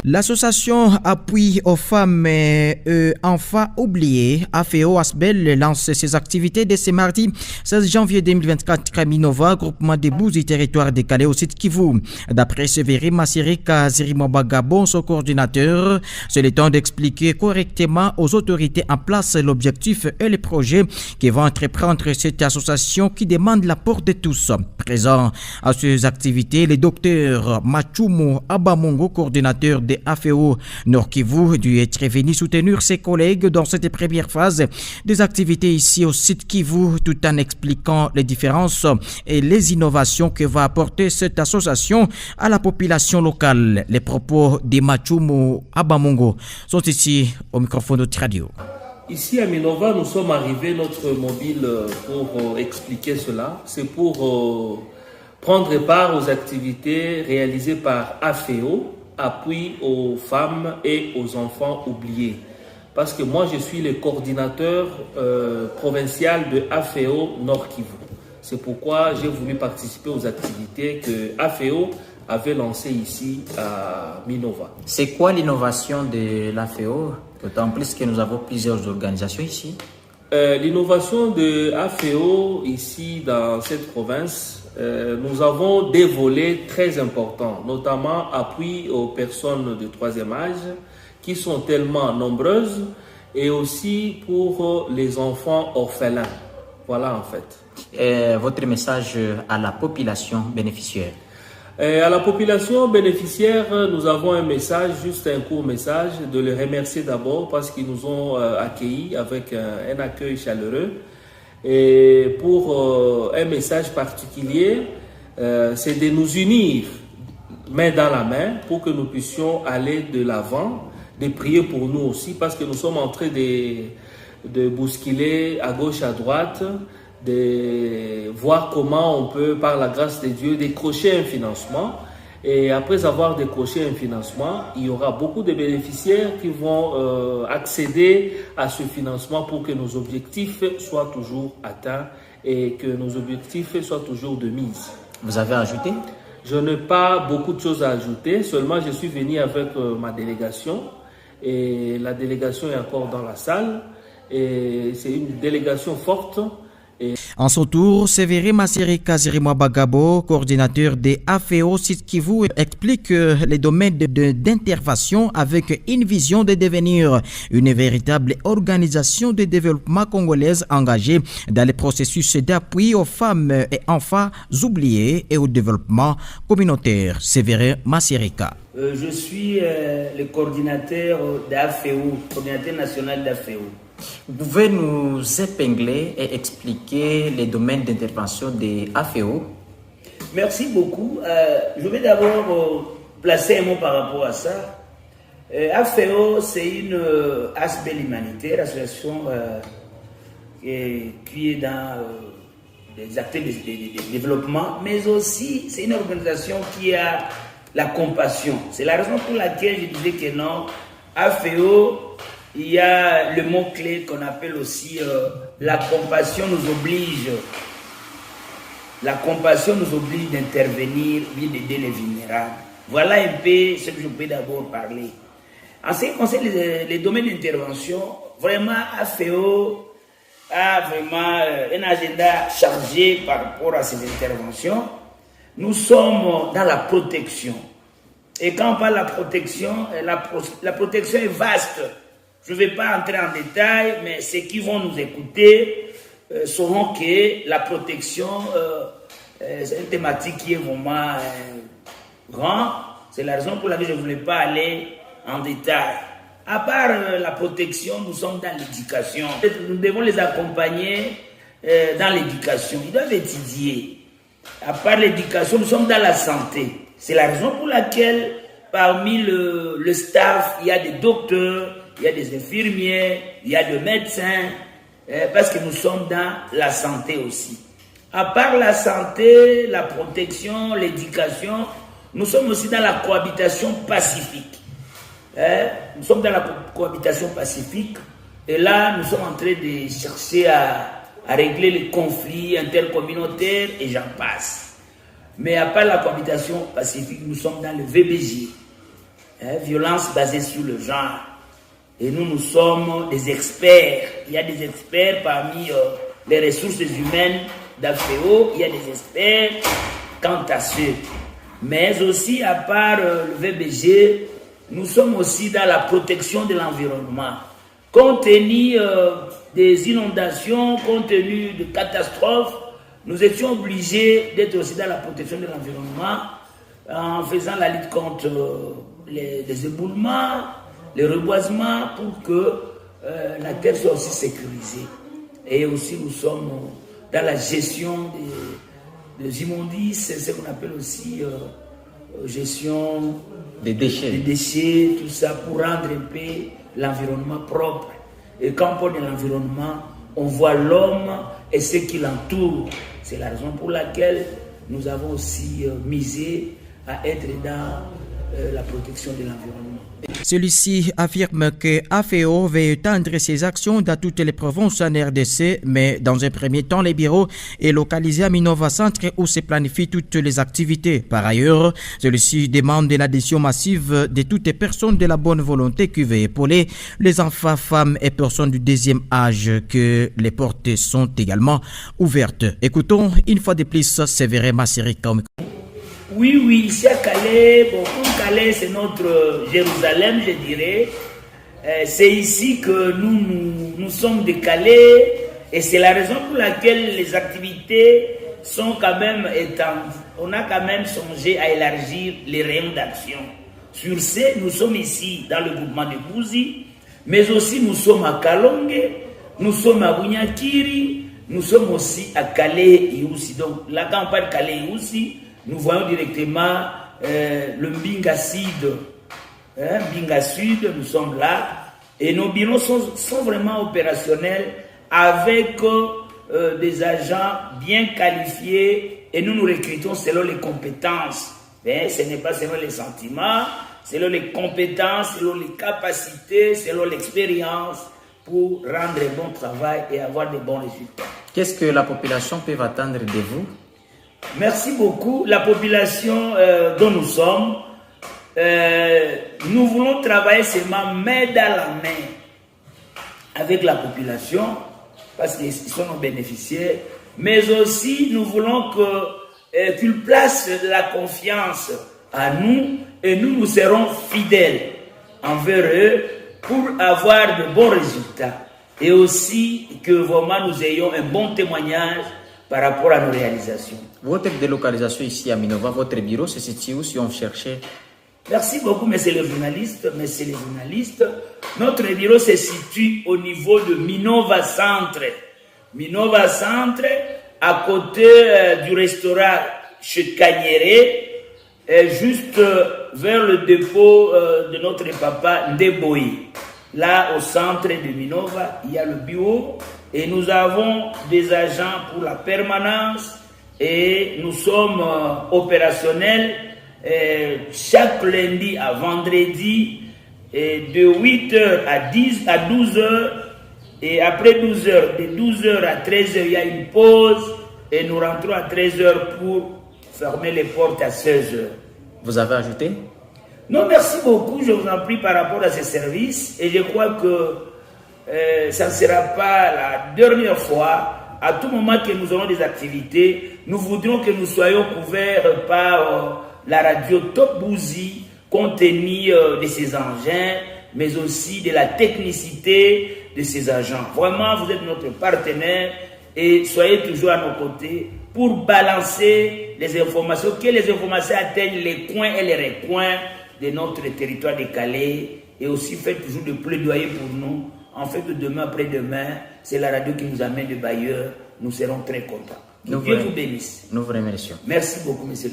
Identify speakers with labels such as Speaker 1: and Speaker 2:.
Speaker 1: L'association Appui aux femmes et enfants oubliés, AFEO Asbel, lance ses activités dès ce mardi 16 janvier 2024 à Minova, groupement des Bouses du territoire décalé au site Kivu. D'après Sévéry Masirika Zirimobagabo, son coordinateur, c'est le temps d'expliquer correctement aux autorités en place l'objectif et les projets qui vont entreprendre cette association qui demande l'apport de tous. Présent à ces activités, le docteur Machumo Abamongo, coordinateur de AFEO Nord Kivu, dû être venu soutenir ses collègues dans cette première phase des activités ici au site Kivu, tout en expliquant les différences et les innovations que va apporter cette association à la population locale. Les propos de Machumo Abamongo sont ici au microphone de radio.
Speaker 2: Ici à Minova, nous sommes arrivés, notre mobile, pour expliquer cela. C'est pour prendre part aux activités réalisées par AFEO, Appui aux femmes et aux enfants oubliés. Parce que moi, je suis le coordinateur provincial de AFEO Nord Kivu. C'est pourquoi j'ai voulu participer aux activités que AFEO avait lancées ici à Minova.
Speaker 1: C'est quoi l'innovation de l'AFEO? D'autant plus que nous avons plusieurs organisations ici.
Speaker 2: L'innovation de AFEO ici dans cette province, nous avons des volets très importants, notamment appui aux personnes de troisième âge qui sont tellement nombreuses et aussi pour les enfants orphelins. Voilà en fait.
Speaker 1: Votre message à la population bénéficiaire?
Speaker 2: À la population bénéficiaire, nous avons un message, juste un court message, de les remercier d'abord parce qu'ils nous ont accueillis avec un accueil chaleureux. Et pour un message particulier, c'est de nous unir main dans la main pour que nous puissions aller de l'avant, de prier pour nous aussi parce que nous sommes en train de bousculer à gauche, à droite, de voir comment on peut, par la grâce de Dieu, décrocher un financement. Et après avoir décroché un financement, il y aura beaucoup de bénéficiaires qui vont accéder à ce financement pour que nos objectifs soient toujours atteints et que nos objectifs soient toujours de mise.
Speaker 1: Vous avez ajouté?
Speaker 2: Je n'ai pas beaucoup de choses à ajouter, seulement je suis venu avec ma délégation et la délégation est encore dans la salle et c'est une délégation forte.
Speaker 1: En son tour, Sévéry Masirika Zirimobagabo, coordinateur des AFEO Site Kivu, explique les domaines d'intervention avec une vision de devenir une véritable organisation de développement congolaise engagée dans les processus d'appui aux femmes et enfants oubliés et au développement communautaire. Sévéry Masirika.
Speaker 3: Je suis le coordinateur d'AFEO, coordinateur national d'AFEO.
Speaker 1: Vous pouvez nous épingler et expliquer les domaines d'intervention des AFEO?
Speaker 3: Merci beaucoup. Je vais d'abord placer un mot par rapport à ça. AFEO, c'est une ASBEL humanitaire, association qui est dans des actes de développement, mais aussi c'est une organisation qui a la compassion. C'est la raison pour laquelle je disais que non, AFEO, il y a le mot-clé qu'on appelle aussi la compassion nous oblige. La compassion nous oblige d'intervenir, d'aider les vulnérables. Voilà un peu ce que je peux d'abord parler. En ce qui concerne les domaines d'intervention, vraiment AFEO a vraiment un agenda chargé par rapport à ces interventions. Nous sommes dans la protection. Et quand on parle de la protection est vaste. Je ne vais pas entrer en détail, mais ceux qui vont nous écouter sauront que la protection, c'est une thématique qui est vraiment grande. C'est la raison pour laquelle je ne voulais pas aller en détail. À part la protection, nous sommes dans l'éducation. Nous devons les accompagner dans l'éducation. Ils doivent étudier. À part l'éducation, nous sommes dans la santé. C'est la raison pour laquelle, parmi le staff, il y a des docteurs, il y a des infirmiers, il y a des médecins, parce que nous sommes dans la santé aussi. À part la santé, la protection, l'éducation, nous sommes aussi dans la cohabitation pacifique. Nous sommes dans la cohabitation pacifique et là, nous sommes en train de chercher à régler les conflits intercommunautaires et j'en passe. Mais à part la cohabitation pacifique, nous sommes dans le VBJ. violence basée sur le genre. Et nous sommes des experts. Il y a des experts parmi les ressources humaines d'AFEO, il y a des experts quant à ceux. Mais aussi, à part le VBG, nous sommes aussi dans la protection de l'environnement. Compte tenu des inondations, compte tenu de catastrophes, nous étions obligés d'être aussi dans la protection de l'environnement en faisant la lutte contre les éboulements, les reboisements pour que la terre soit aussi sécurisée. Et aussi nous sommes dans la gestion des immondices, c'est ce qu'on appelle aussi gestion
Speaker 1: des déchets,
Speaker 3: tout ça pour rendre un peu l'environnement propre. Et quand on parle de l'environnement, on voit l'homme et ce qui l'entoure. C'est la raison pour laquelle nous avons aussi misé à être dans la protection de l'environnement.
Speaker 1: Celui-ci affirme que AFEO veut étendre ses actions dans toutes les provinces en RDC, mais dans un premier temps, les bureaux est localisé à Minova Centre où se planifient toutes les activités. Par ailleurs, celui-ci demande l'adhésion massive de toutes les personnes de la bonne volonté qui veulent épauler les enfants, femmes et personnes du deuxième âge, que les portes sont également ouvertes. Écoutons une fois de plus Séverin Massirika.
Speaker 3: Oui, ici à Calais, comme Calais c'est notre Jérusalem, je dirais, c'est ici que nous sommes de Calais et c'est la raison pour laquelle les activités sont quand même étendues. On a quand même songé à élargir les rayons d'action. Sur ce, nous sommes ici dans le groupement de Bouzi, mais aussi nous sommes à Kalonge, nous sommes à Bunyakiri, nous sommes aussi à Calais et aussi. Donc la campagne Calais et aussi, nous voyons directement le Mbinga Sud. Mbinga Sud, nous sommes là. Et nos bureaux sont vraiment opérationnels avec des agents bien qualifiés. Et nous recrutons selon les compétences. Ce n'est pas selon les sentiments, selon les compétences, selon les capacités, selon l'expérience pour rendre un bon travail et avoir de bons résultats.
Speaker 1: Qu'est-ce que la population peut attendre de vous?
Speaker 3: Merci beaucoup. La population dont nous sommes, nous voulons travailler seulement main dans la main avec la population parce qu'ils sont nos bénéficiaires, mais aussi nous voulons qu'ils placent de la confiance à nous et nous serons fidèles envers eux pour avoir de bons résultats et aussi que vraiment nous ayons un bon témoignage par rapport à nos réalisations.
Speaker 1: Votre délocalisation ici à Minova, votre bureau se situe où si on cherchait?
Speaker 3: Merci beaucoup, monsieur le journaliste. Notre bureau se situe au niveau de Minova Centre. Minova Centre, à côté du restaurant chez Kanyere, juste vers le dépôt de notre papa Ndeboyi. Là, au centre de Minova, il y a le bureau. Et nous avons des agents pour la permanence et nous sommes opérationnels chaque lundi à vendredi de 8h à 12h et après 12h, de 12h à 13h, il y a une pause et nous rentrons à 13h pour fermer les portes à 16h.
Speaker 1: Vous avez ajouté?
Speaker 3: Non, merci beaucoup, je vous en prie par rapport à ces services et je crois que ça ne sera pas la dernière fois. À tout moment que nous aurons des activités, nous voudrions que nous soyons couverts par la radio Top Bouzi, compte tenu de ses engins, mais aussi de la technicité de ses agents. Vraiment, vous êtes notre partenaire et soyez toujours à nos côtés pour balancer les informations, que les informations atteignent les coins et les recoins de notre territoire de Calais et aussi faites toujours de plaidoyer pour nous. En fait, demain, après-demain, c'est la radio qui nous amène de Bailleurs. Nous serons très contents. Que Dieu vous bénisse.
Speaker 1: Nous vous remercions.
Speaker 3: Merci beaucoup, monsieur.